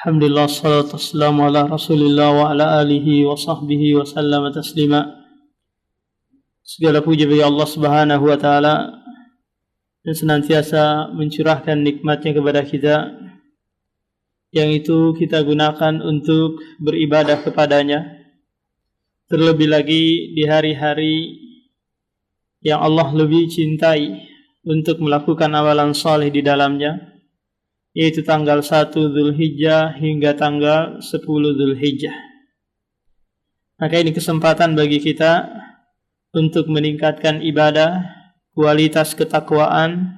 Alhamdulillah, salatu wassalamu ala rasulillah wa ala alihi wa sahbihi wa sallama taslima. Segala puji bagi Allah subhanahu wa ta'ala dan senantiasa mencurahkan nikmatnya kepada kita, yang itu kita gunakan untuk beribadah kepadanya, terlebih lagi di hari-hari yang Allah lebih cintai untuk melakukan amalan saleh di dalamnya, yaitu tanggal 1 Dzulhijjah hingga tanggal 10 Dzulhijjah. Maka ini kesempatan bagi kita untuk meningkatkan ibadah, kualitas ketakwaan,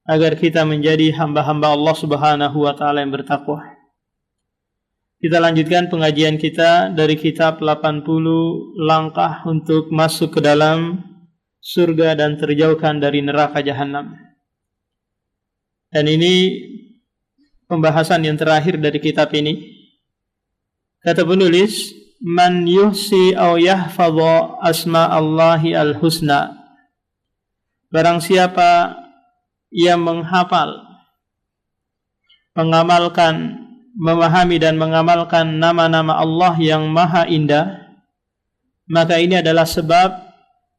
agar kita menjadi hamba-hamba Allah subhanahu wa ta'ala yang bertakwa. Kita lanjutkan pengajian kita dari kitab 80 langkah untuk masuk ke dalam surga dan terjauhkan dari neraka jahanam. Dan ini pembahasan yang terakhir dari kitab ini. Kata penulis, man yuhsi aw yahfadha asma Allahi al-husna. Barang siapa yang menghafal, mengamalkan, memahami dan mengamalkan nama-nama Allah yang maha indah, maka ini adalah sebab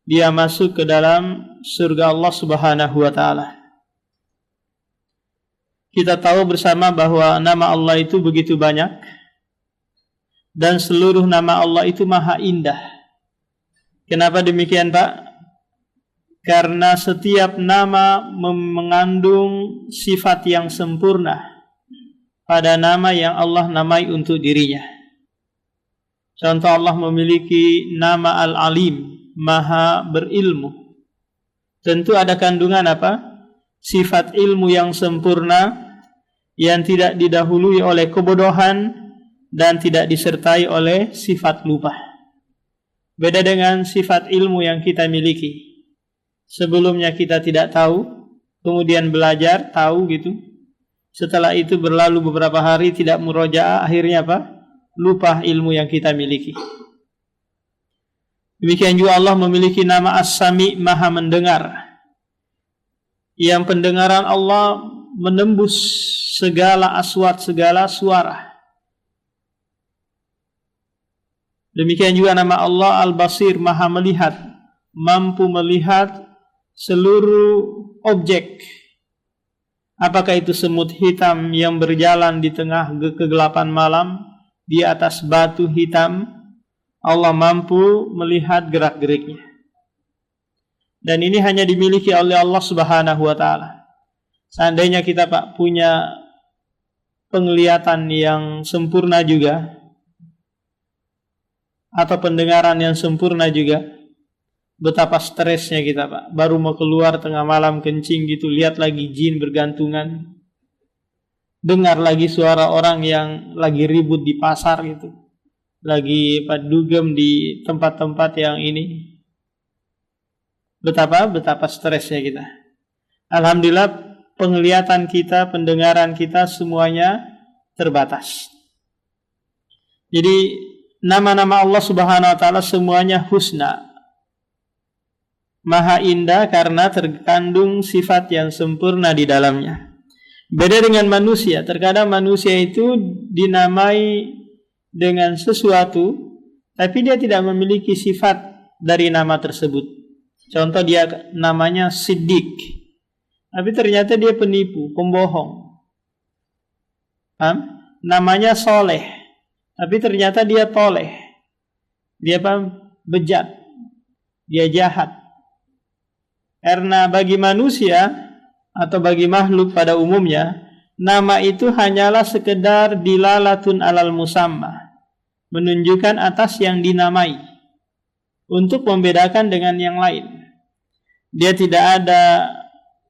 dia masuk ke dalam surga Allah subhanahu wa ta'ala. Kita tahu bersama bahwa nama Allah itu begitu banyak, dan seluruh nama Allah itu maha indah. Kenapa demikian, Pak? Karena setiap nama mengandung sifat yang sempurna pada nama yang Allah namai untuk dirinya. Contoh, Allah memiliki nama Al-Alim, maha berilmu. Tentu ada kandungan apa? Sifat ilmu yang sempurna, yang tidak didahului oleh kebodohan dan tidak disertai oleh sifat lupa. Beda dengan sifat ilmu yang kita miliki. Sebelumnya kita tidak tahu, kemudian belajar, tahu gitu. Setelah itu berlalu beberapa hari tidak murojaah, akhirnya apa? Lupa ilmu yang kita miliki. Demikian juga Allah memiliki nama As-Sami, maha mendengar, yang pendengaran Allah menembus segala aswat, segala suara. Demikian juga nama Allah Al-Basir, maha melihat, mampu melihat seluruh objek. Apakah itu semut hitam yang berjalan di tengah kegelapan malam, di atas batu hitam, Allah mampu melihat gerak-geriknya. Dan ini hanya dimiliki oleh Allah subhanahu wa ta'ala. Seandainya kita, Pak, punya penglihatan yang sempurna juga, atau pendengaran yang sempurna juga, betapa stresnya kita, Pak. Baru mau keluar tengah malam kencing gitu, lihat lagi jin bergantungan, dengar lagi suara orang yang lagi ribut di pasar gitu, lagi dugem di tempat-tempat yang ini. Betapa stresnya kita. Alhamdulillah, penglihatan kita, pendengaran kita semuanya terbatas. Jadi nama-nama Allah subhanahu wa ta'ala semuanya husna, maha indah, karena terkandung sifat yang sempurna di dalamnya. Beda dengan manusia. Terkadang manusia itu dinamai dengan sesuatu, tapi dia tidak memiliki sifat dari nama tersebut. Contoh, dia namanya Siddiq, tapi ternyata dia penipu, pembohong. Namanya Soleh, tapi ternyata dia toleh, dia bejat, dia jahat. Karena bagi manusia atau bagi makhluk pada umumnya, nama itu hanyalah sekedar dilalatun alal musamma, menunjukkan atas yang dinamai, untuk membedakan dengan yang lain. Dia tidak ada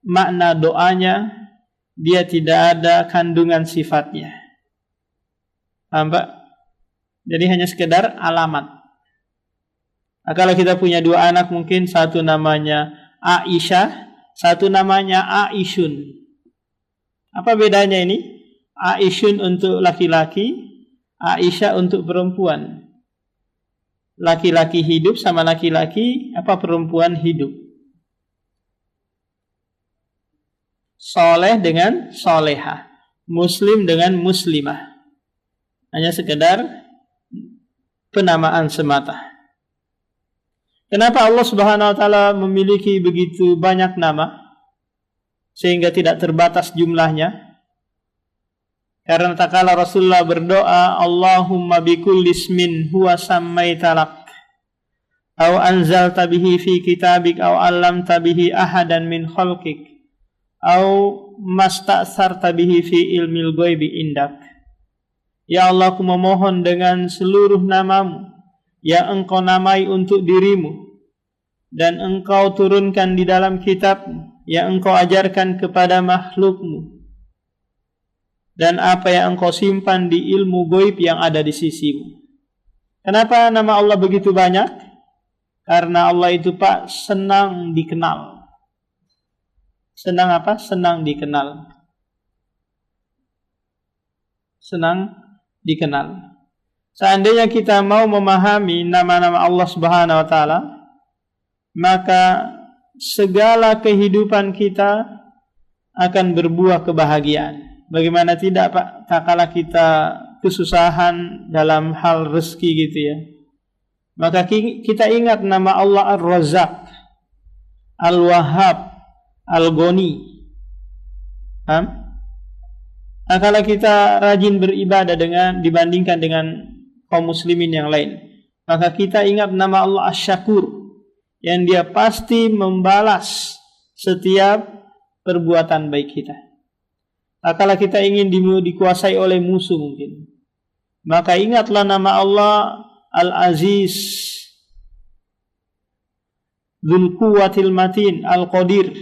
makna doanya, dia tidak ada kandungan sifatnya. Paham, Pak? Jadi hanya sekedar alamat. Nah, kalau kita punya dua anak, mungkin satu namanya Aisyah, satu namanya Aisyun. Apa bedanya ini? Aisyun untuk laki-laki, Aisyah untuk perempuan. Laki-laki hidup sama laki-laki, perempuan hidup. Soleh dengan solehah, muslim dengan muslimah. hanya sekedar penamaan semata. Kenapa Allah Subhanahu wa taala memiliki begitu banyak nama sehingga tidak terbatas jumlahnya? Karena tak kala Rasulullah berdoa, Allahumma bikulli ismin huwa sammaita lak aw anzalta bihi fi kitabik aw 'allamta bihi ahadan min khalqik aw masta'sarta bihi fi ilmil ghaibi indak. Ya Allah, aku memohon dengan seluruh namamu yang engkau namai untuk dirimu dan engkau turunkan di dalam kitabmu yang engkau ajarkan kepada makhlukmu dan apa yang engkau simpan di ilmu ghaib yang ada di sisimu. Kenapa nama Allah begitu banyak? Karena Allah itu Pak senang dikenal. Senang apa? Senang dikenal. Senang dikenal. Seandainya kita mau memahami nama-nama Allah Subhanahu wa taala, maka segala kehidupan kita akan berbuah kebahagiaan. Bagaimana tidak Pak, tak kala kita kesusahan dalam hal rezeki gitu ya, maka kita ingat nama Allah Ar-Razzaq, Al-Wahhab, Al-Ghani. Kalau kita rajin beribadah dibandingkan dengan kaum muslimin yang lain, maka kita ingat nama Allah Asy-Syakur, yang dia pasti membalas setiap perbuatan baik kita. Kalau kita ingin dikuasai oleh musuh mungkin, maka ingatlah nama Allah Al-Aziz, Dzul Quwwatil Matin, Al-Qadir.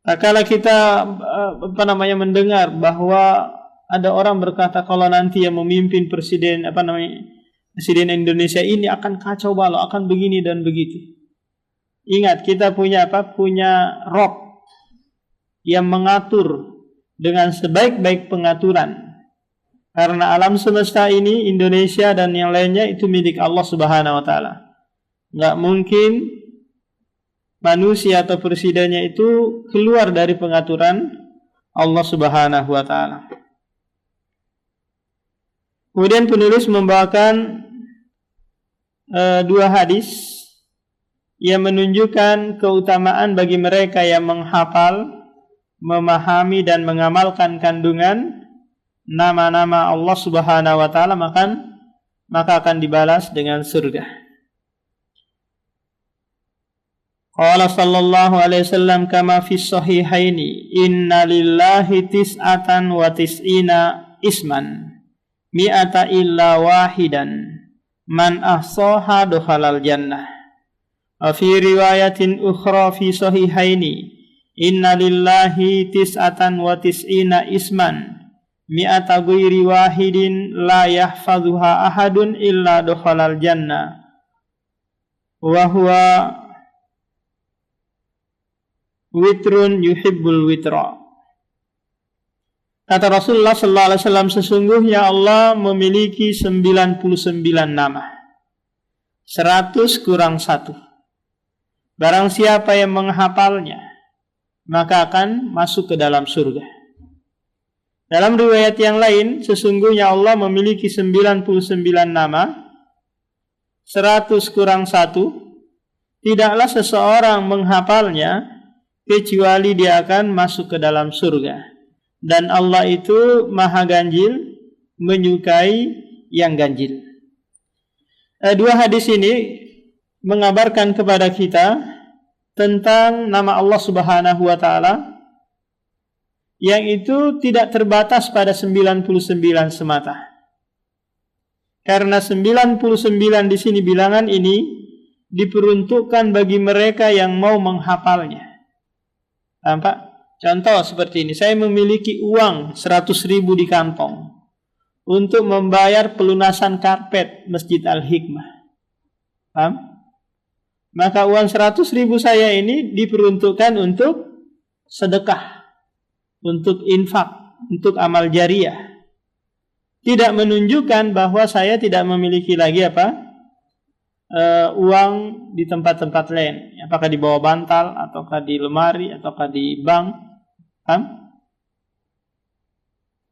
Kalau kita mendengar bahwa ada orang berkata kalau nanti yang memimpin presiden Indonesia ini akan kacau balau, akan begini dan begitu. Ingat, kita punya Rob yang mengatur dengan sebaik-baik pengaturan. Karena alam semesta ini, Indonesia dan yang lainnya itu milik Allah Subhanahu wa taala. Enggak mungkin manusia atau presidennya itu keluar dari pengaturan Allah Subhanahu wa taala. Kemudian penulis membawakan dua hadis yang menunjukkan keutamaan bagi mereka yang menghafal, memahami dan mengamalkan kandungan nama-nama Allah Subhanahu wa taala, maka akan dibalas dengan surga. Qala sallallahu alaihi wasallam kama fi sahihaini inna lillahi tis'atan wa tis'ina isman mi'ata illa wahidan man ahsaha dakhalal jannah. Wa fi riwayatin ukhra fi sahihaini inna lillahi tis'atan wa tis'ina isman mi'ata ghairi wahidin la yahfazuha ahadun illa dakhalal jannah wa huwa witrun yuhibbul witra. Kata Rasulullah sallallahu alaihi wasallam, sesungguhnya Allah memiliki 99 nama, 100 kurang 1. Barang siapa yang menghafalnya, maka akan masuk ke dalam surga. Dalam riwayat yang lain, sesungguhnya Allah memiliki 99 nama, 100 kurang 1. Tidaklah seseorang menghafalnya kecuali dia akan masuk ke dalam surga. Dan Allah itu maha ganjil, menyukai yang ganjil. Dua hadis ini mengabarkan kepada kita tentang nama Allah Subhanahu wa taala yang itu tidak terbatas pada 99 semata. Karena 99 di sini bilangan ini diperuntukkan bagi mereka yang mau menghafalnya. Nampak? Contoh seperti ini, saya memiliki uang 100.000 di kantong untuk membayar pelunasan karpet Masjid Al-Hikmah. Paham? Maka uang 100.000 saya ini diperuntukkan untuk sedekah, untuk infak, untuk amal jariah. Tidak menunjukkan bahwa saya tidak memiliki lagi uang di tempat-tempat lain, apakah di bawah bantal, ataukah di lemari, ataukah di bank.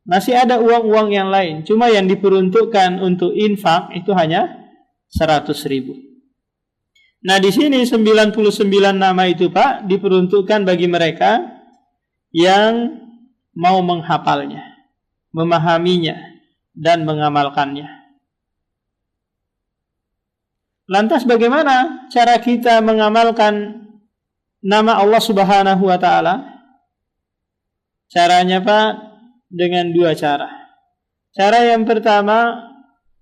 Masih ada uang-uang yang lain. Cuma yang diperuntukkan untuk infak itu hanya 100.000. Nah, di sini 99 nama itu, Pak, diperuntukkan bagi mereka yang mau menghafalnya, memahaminya, dan mengamalkannya. Lantas bagaimana cara kita mengamalkan nama Allah Subhanahu wa Ta'ala? Caranya, Pak, dengan dua cara. Cara yang pertama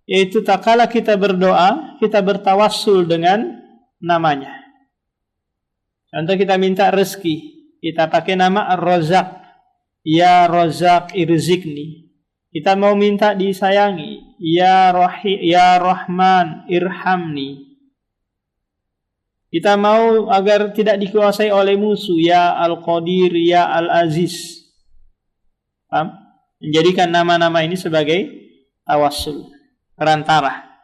yaitu tak kala kita berdoa, kita bertawassul dengan namanya. Contoh, kita minta rezeki, kita pakai nama Ar-Razzaq. Ya Razzaq irzikni. Kita mau minta disayangi, ya Rahman irhamni. Kita mau agar tidak dikuasai oleh musuh, ya Al-Qadir, ya Al-Aziz. Paham? Menjadikan nama-nama ini sebagai tawassul, perantara.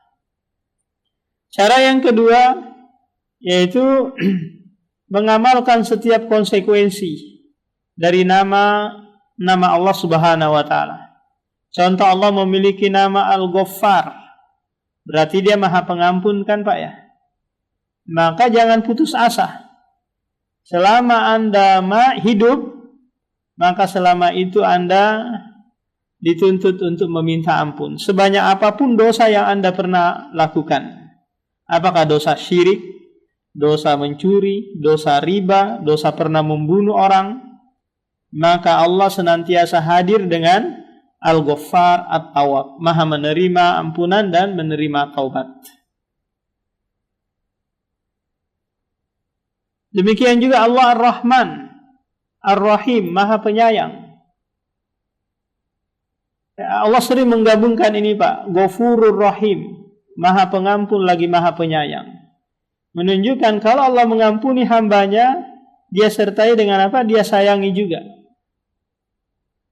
Cara yang kedua yaitu mengamalkan setiap konsekuensi dari nama Allah Subhanahu wa Ta'ala. Contoh, Allah memiliki nama Al-Ghaffar, berarti dia Maha Pengampun, kan, Pak, ya? Maka jangan putus asa. Selama Anda hidup, maka selama itu Anda dituntut untuk meminta ampun. Sebanyak apapun dosa yang Anda pernah lakukan. Apakah dosa syirik, dosa mencuri, dosa riba, dosa pernah membunuh orang, maka Allah senantiasa hadir dengan Al-Ghaffar At-Tawwab, Maha menerima ampunan dan menerima taubat. Demikian juga Allah Ar-Rahman Ar-Rahim, Maha Penyayang. Allah sering menggabungkan ini, Pak, Ghafurur Rahim, Maha Pengampun lagi Maha Penyayang. Menunjukkan kalau Allah mengampuni hambanya, dia sertai dengan apa? Dia sayangi juga.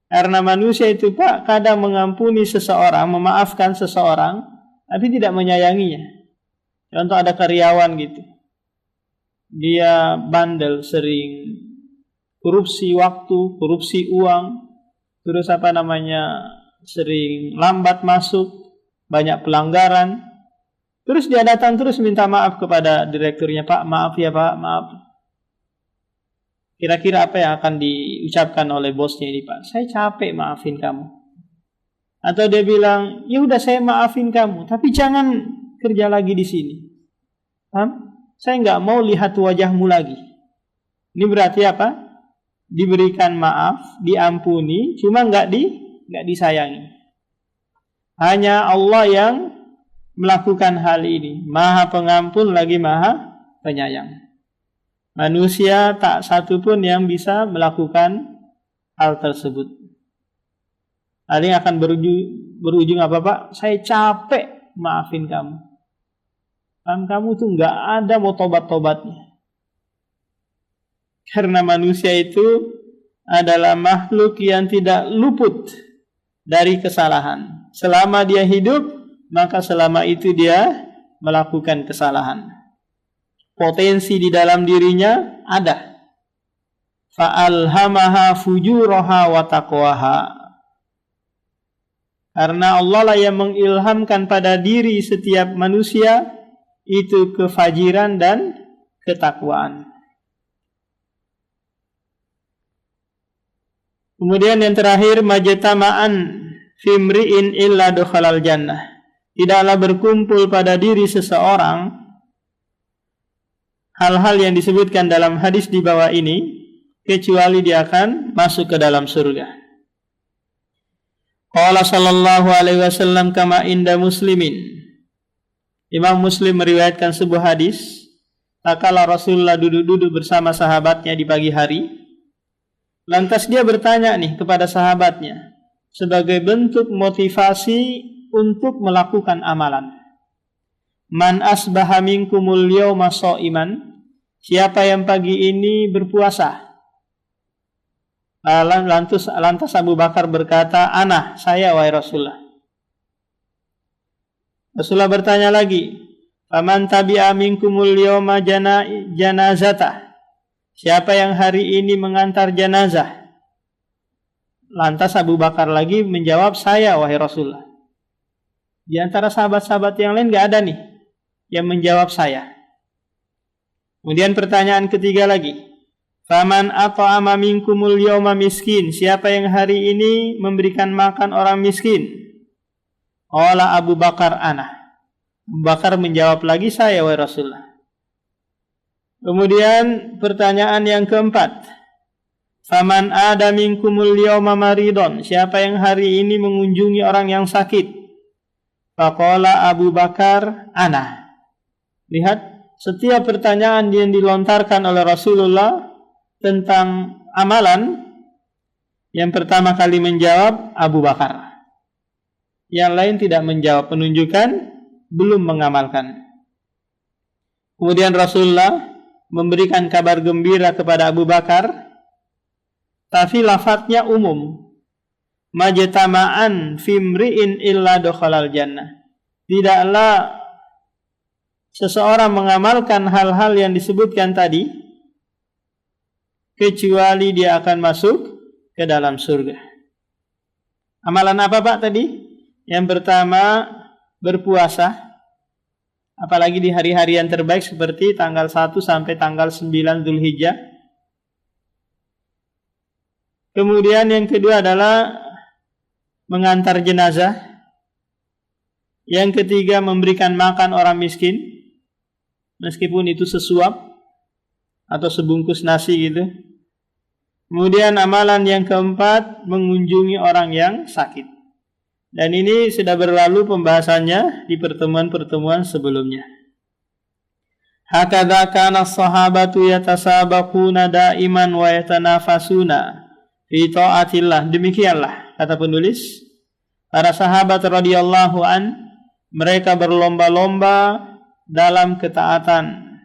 Karena manusia itu, Pak, kadang mengampuni seseorang, memaafkan seseorang, tapi tidak menyayanginya. Contoh, ada karyawan gitu, dia bandel, sering korupsi waktu, korupsi uang, terus sering lambat masuk, banyak pelanggaran. Terus dia datang terus minta maaf kepada direkturnya, Pak, maaf ya Pak, maaf. Kira-kira apa yang akan diucapkan oleh bosnya ini, Pak? Saya capek maafin kamu. Atau dia bilang, ya udah saya maafin kamu, tapi jangan kerja lagi di sini. Paham? Saya nggak mau lihat wajahmu lagi. Ini berarti apa? Diberikan maaf, diampuni, cuma nggak disayangi. Hanya Allah yang melakukan hal ini. Maha Pengampun lagi Maha Penyayang. Manusia tak satu pun yang bisa melakukan hal tersebut. Hal ini akan berujung apa, Pak? Saya capek maafin kamu. Dan kamu tuh nggak ada mau tobat-tobatnya. Karena manusia itu adalah makhluk yang tidak luput dari kesalahan. Selama dia hidup, maka selama itu dia melakukan kesalahan. Potensi di dalam dirinya ada. Fa'alhamaha fujuraha wa taqwaha. Karena Allah lah yang mengilhamkan pada diri setiap manusia itu kefajiran dan ketakwaan. Kemudian yang terakhir, majtama'an fimri'in illa dukhalal jannah. Tidaklah berkumpul pada diri seseorang hal-hal yang disebutkan dalam hadis di bawah ini, kecuali dia akan masuk ke dalam surga. Qala sallallahu alaihi wasallam kama inda Muslimin. Imam Muslim meriwayatkan sebuah hadis, tatkala Rasulullah duduk-duduk bersama sahabatnya di pagi hari, lantas dia bertanya nih kepada sahabatnya sebagai bentuk motivasi untuk melakukan amalan. Man asbaha minkumul yawma sha'iman? Siapa yang pagi ini berpuasa? Lantas Abu Bakar berkata, ana, saya wahai Rasulullah. Rasulullah bertanya lagi, faman tabi'a minkumul yawma janazatah? Siapa yang hari ini mengantar jenazah? Lantas Abu Bakar lagi menjawab, saya wahai Rasulullah. Di antara sahabat-sahabat yang lain gak ada nih yang menjawab saya. Kemudian pertanyaan ketiga lagi. Faman at'ama minkumul yawma miskin. Siapa yang hari ini memberikan makan orang miskin? Qala Abu Bakar ana. Abu Bakar menjawab lagi, saya wahai Rasulullah. Kemudian pertanyaan yang keempat. Faman ada minkumul yawma maridon. Siapa yang hari ini mengunjungi orang yang sakit? Faqala Abu Bakar ana. Lihat, setiap pertanyaan yang dilontarkan oleh Rasulullah tentang amalan, yang pertama kali menjawab Abu Bakar. Yang lain tidak menjawab, menunjukkan belum mengamalkan. Kemudian Rasulullah memberikan kabar gembira kepada Abu Bakar, tapi lafadznya umum. Majtama'an fimri'in illa dakhalal jannah. Tidaklah seseorang mengamalkan hal-hal yang disebutkan tadi kecuali dia akan masuk ke dalam surga. Amalan apa Pak tadi? Yang pertama berpuasa, apalagi di hari-hari yang terbaik seperti tanggal 1 sampai tanggal 9 Dzulhijjah. Kemudian yang kedua adalah mengantar jenazah. Yang ketiga memberikan makan orang miskin, meskipun itu sesuap atau sebungkus nasi gitu. Kemudian amalan yang keempat mengunjungi orang yang sakit. Dan ini sudah berlalu pembahasannya di pertemuan-pertemuan sebelumnya. Hakadha kana as-sahabatu yatasabaquna daiman wa yatanafasuna fi ta'atillah. Demikianlah kata penulis, para sahabat radhiyallahu an, mereka berlomba-lomba dalam ketaatan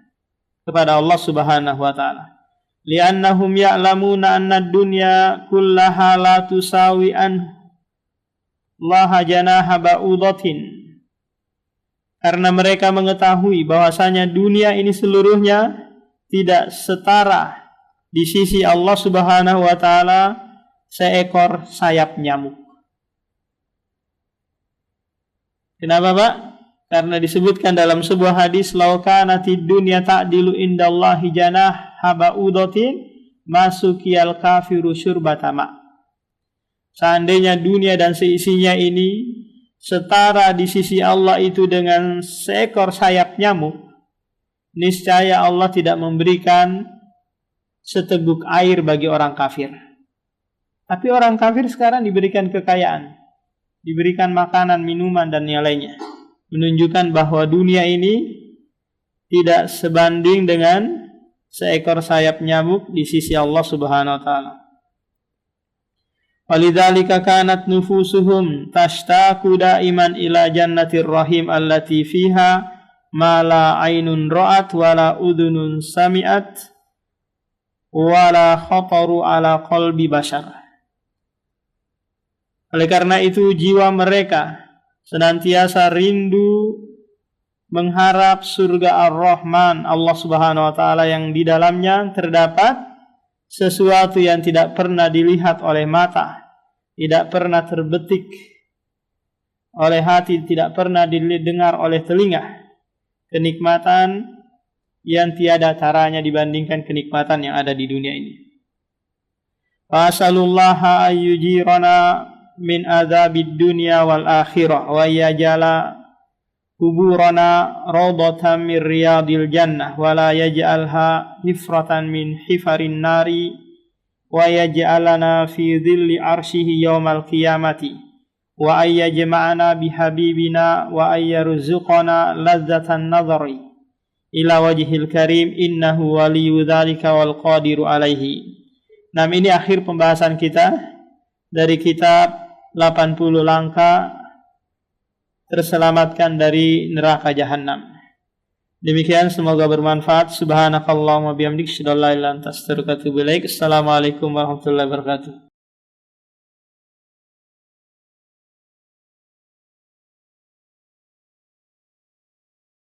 kepada Allah Subhanahu wa taala. Li'annahum ya'lamuna anna ad-dunya kullaha la tusawi an laha janaha ba'udatin. Karena mereka mengetahui bahwasanya dunia ini seluruhnya tidak setara di sisi Allah Subhanahu wa taala seekor sayap nyamuk. Kenapa Pak? Karena disebutkan dalam sebuah hadis, law kanatid dunya ta'dilu indallahi janaha ba'udatin masukiyal kafiru syurbatama. Seandainya dunia dan seisinya ini setara di sisi Allah itu dengan seekor sayap nyamuk, niscaya Allah tidak memberikan seteguk air bagi orang kafir. Tapi orang kafir sekarang diberikan kekayaan, diberikan makanan, minuman, dan yang lainnya, menunjukkan bahwa dunia ini tidak sebanding dengan seekor sayap nyamuk di sisi Allah Subhanahu wa taala. Walidzalika kanat nufusuhum tashtaqu daiman ila jannatir rahim allati fiha ma la ainun ra'at wala udhunun sami'at wala khataru ala qalbi bashar. Oleh karena itu jiwa mereka senantiasa rindu mengharap surga Ar-Rahman, Allah Subhanahu wa taala, yang di dalamnya terdapat sesuatu yang tidak pernah dilihat oleh mata, tidak pernah terbetik oleh hati, tidak pernah didengar oleh telinga. Kenikmatan yang tiada taranya dibandingkan kenikmatan yang ada di dunia ini. Fasalullaha ayyujirana min adzabid dunya wal akhirah wa yajala kuburana rawdatan min riyadil jannah wa la yaj'alha hifratan min hifarin nari wa yaj'alana fi dhilli arshihi yawmal qiyamati wa ayyajma'ana bihabibina wa ayyarzuqana ladzatan nadhari ila wajhil karim innahu waliyyu dzalika wal qadiru alaihi. Nah, ini akhir pembahasan kita dari kitab 80 langkah terselamatkan dari neraka jahanam. Demikian, semoga bermanfaat. Subhanakallahumma bihamdika asyhadu an la ilaha illa anta astaghfiruka wa atubu ilaik. Assalamualaikum warahmatullahi wabarakatuh.